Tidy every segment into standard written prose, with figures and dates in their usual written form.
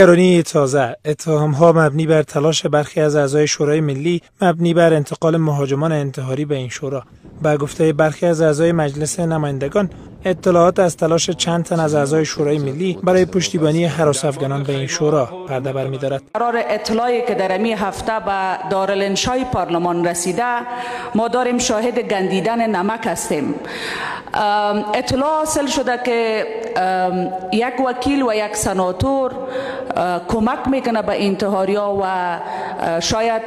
نگرانی تازه، اتهام‌ها مبنی بر تلاش برخی از اعضای شورای ملی مبنی بر انتقال مهاجمان انتحاری به این شورا. به گفته برخی از اعضای مجلس نمایندگان، اطلاعات از تلاش چند تن از اعضای شورای ملی برای پشتیبانی هراس افغانان به این شورا پرده برمی‌دارد. قرار اطلاعی که در این هفته به دارالانشای پارلمان رسیده، ما داریم شاهد گندیدن نمک هستیم. اطلاع حاصل شده که یک وکیل و یک سناتور کمک میکنه به انتحاریا و شاید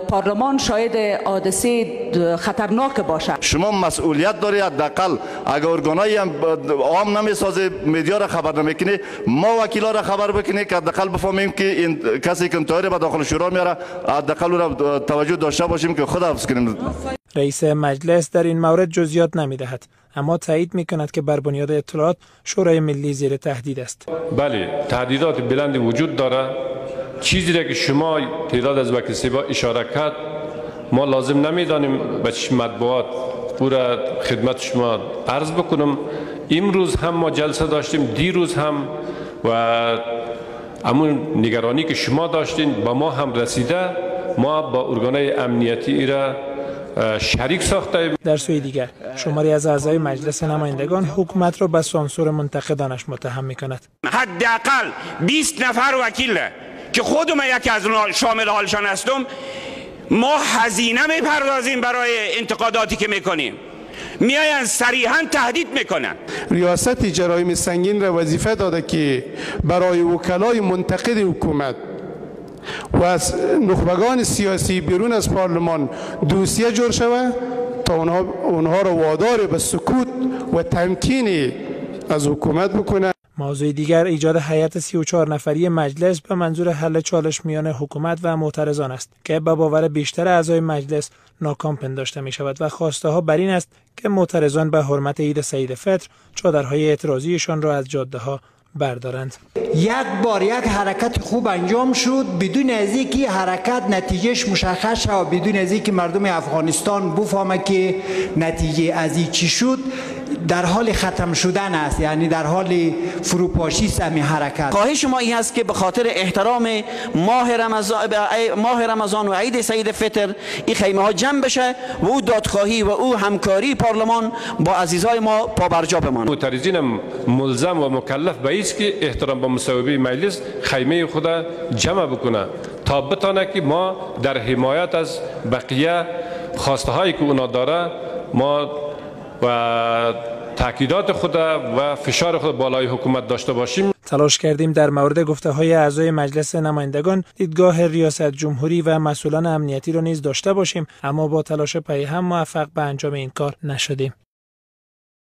پارلمان شاید حادثه خطرناک باشه. شما مسئولیت داری، حداقل اگر ارگانایی عام نمیسازه، میدیا را خبر نمیکنه، ما وکیلا را خبر بکنه که حداقل بفهمیم که این کسی که انتحاری به داخل شورا میاره، حداقل را توجه داشته باشیم که خود حفظ کنیم. رئیس مجلس در این مورد جزئیات نمیدهد، اما تایید میکند که بر بنیاد اطلاعات شورای ملی زیر تهدید است. بله، تهدیدات بلندی وجود داره. چیزی را که شما تعداد از وکیل صاحب اشاره کرد، ما لازم نمیدانیم به چشم مطبوعات او را خدمت شما عرض بکنم. امروز هم ما جلسه داشتیم، دیروز هم، و همون نگرانی که شما داشتین با ما هم رسیده. ما با ارگانهای امنیتی ای را شریک ساخته. در سوی دیگر شماری از اعضای مجلس نمایندگان حکومت را به سانسور منتقدانش متهم می‌کند. حداقل 20 نفر وکیل که خودم یکی از اونها شامل حالشان هستم، ما هزینه میپردازیم برای انتقاداتی که میکنیم، میاین صریحا تهدید میکنن. ریاست جرایم سنگین را وظیفه داده که برای وکلای منتقد حکومت و از نخبگان سیاسی بیرون از پارلمان دوسیه جور شود تا اونها را وادار به سکوت و تمکین از حکومت بکنه. موضوع دیگر ایجاد هیئت 34 نفری مجلس به منظور حل چالش میان حکومت و معترضان است که به باور بیشتر اعضای مجلس ناکام پنداشته می شود و خواسته ها بر این است که معترضان به حرمت عید سعید فطر چادرهای اعتراضیشان را از جاده ها بردارند. یک بار یک حرکت خوب انجام شد بدون از اینکه حرکت نتیجهش مشخص شد و بدون از اینکه مردم افغانستان بفهمه که نتیجه از این چی شد، در حال ختم شدن است، یعنی در حال فروپاشی است همین حرکت. خواهش ما این است که به خاطر احترام ماه رمضان و عید سعید فطر این خیمه ها جمع بشه و او دادخواهی و او همکاری پارلمان با عزیزای ما پابرجا بمانه. معترضین ملزم و مکلف به است که احترام به مصوبه مجلس خیمه خود جمع بکنه تا بتانه که ما در حمایت از بقیه خواسته هایی که اونا داره، ما و تاکیدات خود و فشار خود بالای حکومت داشته باشیم. تلاش کردیم در مورد گفته‌های اعضای مجلس نمایندگان دیدگاه ریاست جمهوری و مسئولان امنیتی را نیز داشته باشیم، اما با تلاش پی هم موفق به انجام این کار نشدیم.